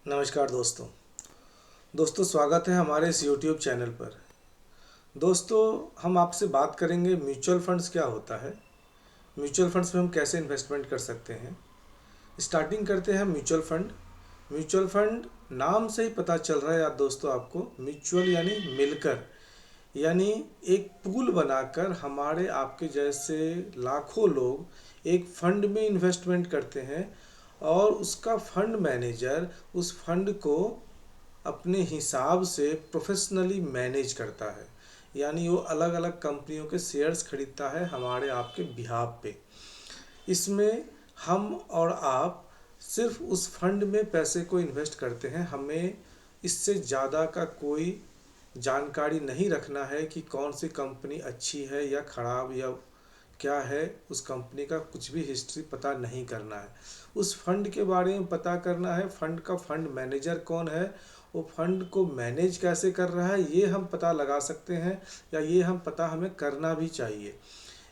नमस्कार दोस्तों स्वागत है हमारे इस यूट्यूब चैनल पर। दोस्तों, हम आपसे बात करेंगे म्यूचुअल फंड्स क्या होता है, म्यूचुअल फंड्स में हम कैसे इन्वेस्टमेंट कर सकते हैं। स्टार्टिंग करते हैं म्यूचुअल फंड। म्यूचुअल फंड नाम से ही पता चल रहा है यार दोस्तों आपको, म्यूचुअल यानी मिलकर, यानी एक पूल बनाकर हमारे आपके जैसे लाखों लोग एक फंड में इन्वेस्टमेंट करते हैं और उसका फंड मैनेजर उस फंड को अपने हिसाब से प्रोफेशनली मैनेज करता है। यानी वो अलग अलग कंपनियों के शेयर्स खरीदता है हमारे आपके बिहाफ पे। इसमें हम और आप सिर्फ उस फंड में पैसे को इन्वेस्ट करते हैं। हमें इससे ज़्यादा का कोई जानकारी नहीं रखना है कि कौन सी कंपनी अच्छी है या ख़राब या क्या है, उस कंपनी का कुछ भी हिस्ट्री पता नहीं करना है। उस फंड के बारे में पता करना है, फंड का फंड मैनेजर कौन है, वो फंड को मैनेज कैसे कर रहा है, ये हम पता लगा सकते हैं या ये हम पता हमें करना भी चाहिए।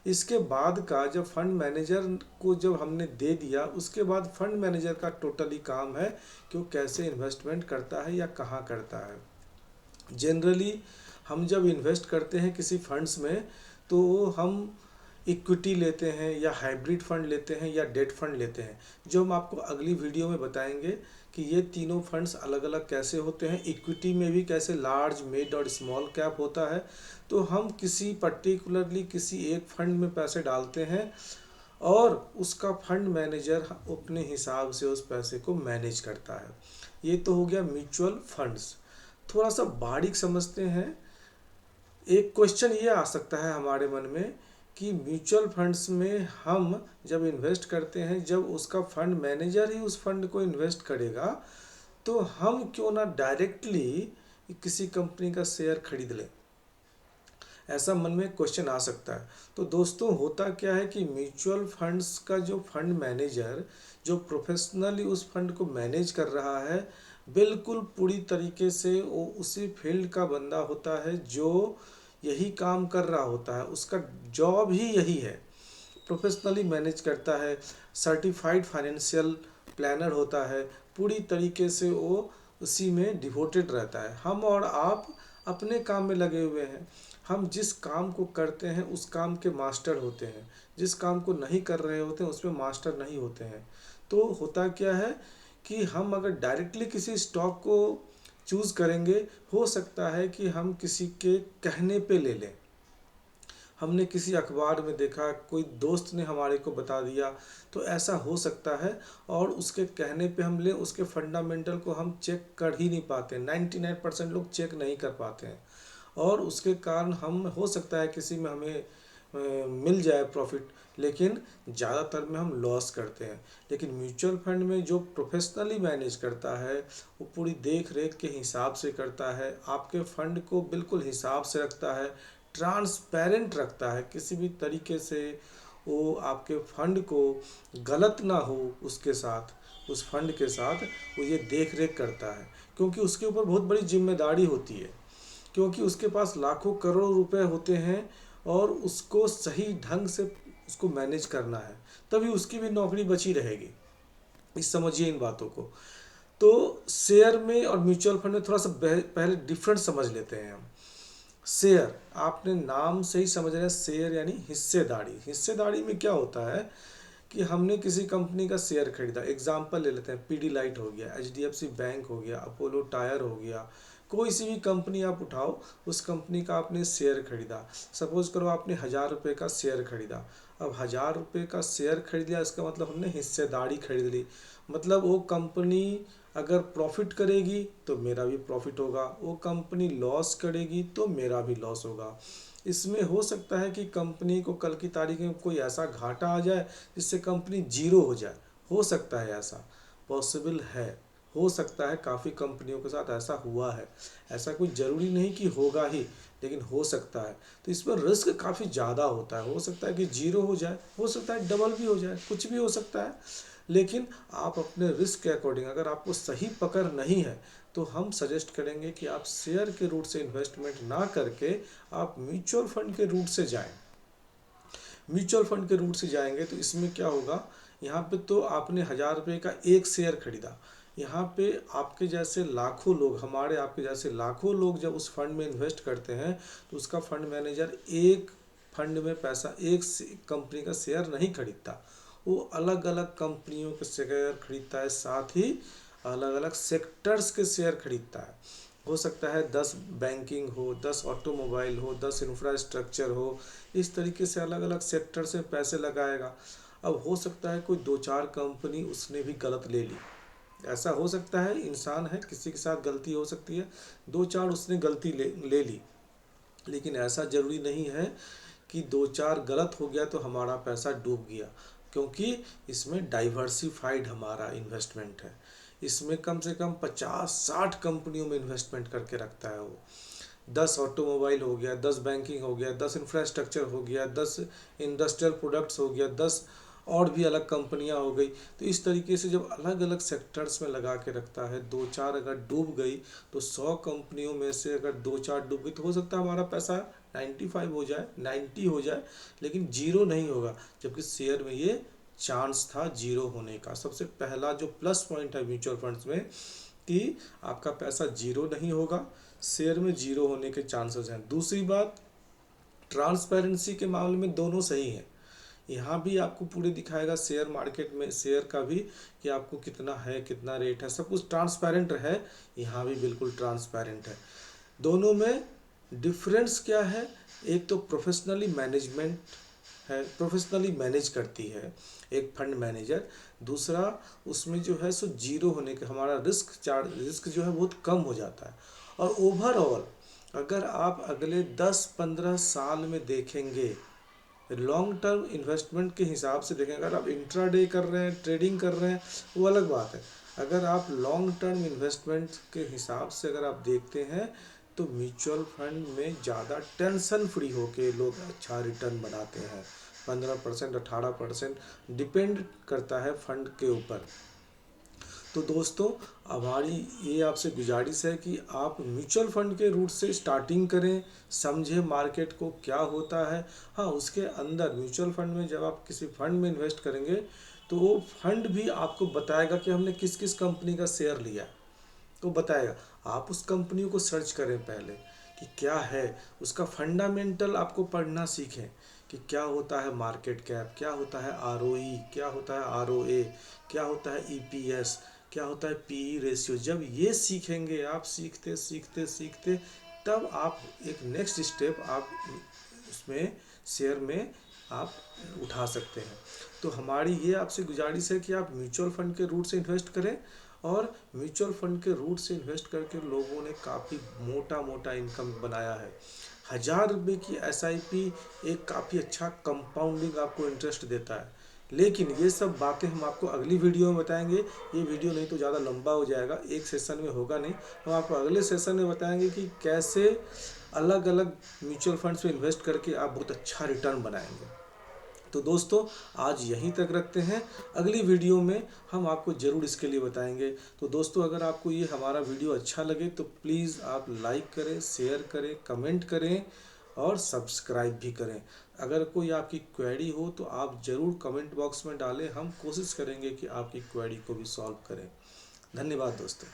इसके बाद का जब फंड मैनेजर को जब हमने दे दिया, उसके बाद फंड मैनेजर का टोटली काम है कि वो कैसे इन्वेस्टमेंट करता है या कहाँ करता है। जनरली हम जब इन्वेस्ट करते हैं किसी फंड्स में तो हम इक्विटी लेते हैं या हाइब्रिड फंड लेते हैं या डेट फंड लेते हैं, जो हम आपको अगली वीडियो में बताएंगे कि ये तीनों फंड्स अलग अलग कैसे होते हैं। इक्विटी में भी कैसे लार्ज, मिड और स्मॉल कैप होता है। तो हम किसी पर्टिकुलरली किसी एक फंड में पैसे डालते हैं और उसका फंड मैनेजर अपने हिसाब से उस पैसे को मैनेज करता है। ये तो हो गया म्यूचुअल फंड्स। थोड़ा सा बारीक समझते हैं। एक क्वेश्चन ये आ सकता है हमारे मन में कि म्यूचुअल फंड्स में हम जब इन्वेस्ट करते हैं, जब उसका फंड मैनेजर ही उस फंड को इन्वेस्ट करेगा, तो हम क्यों ना डायरेक्टली किसी कंपनी का शेयर खरीद लें। ऐसा मन में क्वेश्चन आ सकता है। तो दोस्तों, होता क्या है कि म्यूचुअल फंड्स का जो फंड मैनेजर जो प्रोफेशनली उस फंड को मैनेज कर रहा है, बिल्कुल पूरी तरीके से वो उसी फील्ड का बंदा होता है जो यही काम कर रहा होता है। उसका जॉब ही यही है, प्रोफेशनली मैनेज करता है। सर्टिफाइड फाइनेंशियल प्लानर होता है, पूरी तरीके से वो उसी में डिवोटेड रहता है। हम और आप अपने काम में लगे हुए हैं। हम जिस काम को करते हैं उस काम के मास्टर होते हैं, जिस काम को नहीं कर रहे होते हैं उसमें मास्टर नहीं होते हैं। तो होता क्या है कि हम अगर डायरेक्टली किसी स्टॉक को चूज़ करेंगे, हो सकता है कि हम किसी के कहने पे ले लें। हमने किसी अखबार में देखा, कोई दोस्त ने हमारे को बता दिया, तो ऐसा हो सकता है। और उसके कहने पे हम ले, उसके फंडामेंटल को हम चेक कर ही नहीं पाते। 99% लोग चेक नहीं कर पाते हैं और उसके कारण हम हो सकता है किसी में हमें मिल जाए प्रॉफिट, लेकिन ज़्यादातर में हम लॉस करते हैं। लेकिन म्यूचुअल फंड में जो प्रोफेशनली मैनेज करता है, वो पूरी देख रेख के हिसाब से करता है, आपके फंड को बिल्कुल हिसाब से रखता है, ट्रांसपेरेंट रखता है। किसी भी तरीके से वो आपके फंड को गलत ना हो उसके साथ, उस फंड के साथ वो ये देख रेख करता है। क्योंकि उसके ऊपर बहुत बड़ी जिम्मेदारी होती है, क्योंकि उसके पास लाखों करोड़ों रुपए होते हैं और उसको सही ढंग से उसको मैनेज करना है, तभी उसकी भी नौकरी बची रहेगी। इस समझिए इन बातों को। तो शेयर में और म्यूचुअल फंड में थोड़ा सा पहले डिफरेंस समझ लेते हैं हम। शेयर, आपने नाम से ही समझ रहे हैं, शेयर यानी हिस्सेदारी। हिस्सेदारी में क्या होता है कि हमने किसी कंपनी का शेयर खरीदा। एग्जाम्पल ले लेते हैं, पीडीलाइट हो गया, एचडीएफसी बैंक हो गया, अपोलो टायर हो गया, कोई सी भी कंपनी आप उठाओ, उस कंपनी का आपने शेयर खरीदा। सपोज करो आपने 1000 रुपये का शेयर खरीदा। अब 1000 रुपये का शेयर खरीद लिया, इसका मतलब हमने हिस्सेदारी खरीद ली। मतलब वो कंपनी अगर प्रॉफिट करेगी तो मेरा भी प्रॉफिट होगा, वो कंपनी लॉस करेगी तो मेरा भी लॉस होगा। इसमें हो सकता है कि कंपनी को कल की तारीख में कोई ऐसा घाटा आ जाए जिससे कंपनी जीरो हो जाए। हो सकता है, ऐसा पॉसिबल है, हो सकता है। काफ़ी कंपनियों के साथ ऐसा हुआ है। ऐसा कोई ज़रूरी नहीं कि होगा ही, लेकिन हो सकता है। तो इसमें रिस्क काफ़ी ज़्यादा होता है। हो सकता है कि जीरो हो जाए, हो सकता है डबल भी हो जाए, कुछ भी हो सकता है। लेकिन आप अपने रिस्क के अकॉर्डिंग, अगर आपको सही पकड़ नहीं है, तो हम सजेस्ट करेंगे कि आप शेयर के रूट से इन्वेस्टमेंट ना करके आप म्यूचुअल फंड के रूट से जाएं। म्यूचुअल फंड के रूट से जाएंगे तो इसमें क्या होगा, यहाँ पे तो आपने 1000 रुपये का एक शेयर खरीदा। यहाँ पे आपके जैसे लाखों लोग, हमारे आपके जैसे लाखों लोग जब उस फंड में इन्वेस्ट करते हैं तो उसका फंड मैनेजर एक फंड में पैसा, एक कंपनी का शेयर नहीं खरीदता, वो अलग अलग कंपनियों के शेयर खरीदता है, साथ ही अलग अलग सेक्टर्स के शेयर खरीदता है। हो सकता है 10 बैंकिंग हो, 10 ऑटोमोबाइल हो, 10 इंफ्रास्ट्रक्चर हो, इस तरीके से अलग अलग सेक्टर से पैसे लगाएगा। अब हो सकता है कोई 2-4 कंपनी उसने भी गलत ले ली, ऐसा हो सकता है, इंसान है, किसी के साथ गलती हो सकती है, 2-4 उसने गलती ले ली, लेकिन ऐसा ज़रूरी नहीं है कि 2-4 गलत हो गया तो हमारा पैसा डूब गया, क्योंकि इसमें डाइवर्सिफाइड हमारा इन्वेस्टमेंट है। इसमें कम से कम 50-60 कंपनियों में इन्वेस्टमेंट करके रखता है वो। 10 ऑटोमोबाइल हो गया, 10 बैंकिंग हो गया, 10 इंफ्रास्ट्रक्चर हो गया, 10 इंडस्ट्रियल प्रोडक्ट्स हो गया, 10 और भी अलग कंपनियां हो गई। तो इस तरीके से जब अलग अलग सेक्टर्स में लगा के रखता है, 2-4 अगर डूब गई तो 100 कंपनियों में से अगर 2-4 डूब गई तो हो सकता है हमारा पैसा 95 हो जाए, 90 हो जाए, लेकिन जीरो नहीं होगा। जबकि शेयर में ये चांस था जीरो होने का। सबसे पहला जो प्लस पॉइंट है म्यूचुअल फंड्स में कि आपका पैसा जीरो नहीं होगा, शेयर में जीरो होने के चांसेस हैं। दूसरी बात, ट्रांसपेरेंसी के मामले में दोनों सही हैं। यहाँ भी आपको पूरे दिखाएगा शेयर मार्केट में शेयर का भी कि आपको कितना है, कितना रेट है, सब कुछ ट्रांसपेरेंट है। यहाँ भी बिल्कुल ट्रांसपेरेंट है। दोनों में डिफरेंस क्या है, एक तो प्रोफेशनली मैनेजमेंट है, प्रोफेशनली मैनेज करती है एक फंड मैनेजर। दूसरा उसमें जो है सो जीरो होने का हमारा रिस्क जो है बहुत कम हो जाता है। और ओवरऑल अगर आप अगले 10-15 साल में देखेंगे, लॉन्ग टर्म इन्वेस्टमेंट के हिसाब से देखें, अगर आप इंट्राडे कर रहे हैं, ट्रेडिंग कर रहे हैं, वो अलग बात है। अगर आप लॉन्ग टर्म इन्वेस्टमेंट के हिसाब से अगर आप देखते हैं तो म्यूचुअल फंड में ज़्यादा टेंशन फ्री होके लोग अच्छा रिटर्न बनाते हैं। 15%, 18% डिपेंड करता है फंड के ऊपर। तो दोस्तों, हमारी ये आपसे गुजारिश है कि आप म्यूचुअल फंड के रूट से स्टार्टिंग करें, समझें मार्केट को क्या होता है। हाँ, उसके अंदर म्यूचुअल फंड में जब आप किसी फंड में इन्वेस्ट करेंगे तो वो फंड भी आपको बताएगा कि हमने किस किस कंपनी का शेयर लिया, तो बताएगा। आप उस कंपनी को सर्च करें पहले कि क्या है उसका फंडामेंटल, आपको पढ़ना सीखें कि क्या होता है मार्केट कैप, क्या होता है आरओई, क्या होता है आरओए, क्या होता है ईपीएस, क्या होता है पीई रेशियो। जब ये सीखेंगे आप, सीखते सीखते सीखते, तब आप एक नेक्स्ट स्टेप आप उसमें शेयर में आप उठा सकते हैं। तो हमारी ये आपसे गुजारिश है कि आप म्यूचुअल फंड के रूट से इन्वेस्ट करें। और म्यूचुअल फंड के रूट से इन्वेस्ट करके लोगों ने काफ़ी मोटा मोटा इनकम बनाया है। 1000 रुपये की एसआईपी एक काफ़ी अच्छा कंपाउंडिंग आपको इंटरेस्ट देता है। लेकिन ये सब बातें हम आपको अगली वीडियो में बताएंगे। ये वीडियो नहीं तो ज़्यादा लंबा हो जाएगा, एक सेशन में होगा नहीं। हम आपको अगले सेशन में बताएंगे कि कैसे अलग अलग म्यूचुअल फंड्स में इन्वेस्ट करके आप बहुत अच्छा रिटर्न बनाएंगे। तो दोस्तों, आज यहीं तक रखते हैं, अगली वीडियो में हम आपको ज़रूर इसके लिए बताएंगे। तो दोस्तों, अगर आपको ये हमारा वीडियो अच्छा लगे तो प्लीज़ आप लाइक करें, शेयर करें, कमेंट करें और सब्सक्राइब भी करें। अगर कोई आपकी क्वेरी हो तो आप ज़रूर कमेंट बॉक्स में डालें, हम कोशिश करेंगे कि आपकी क्वेरी को भी सॉल्व करें। धन्यवाद दोस्तों।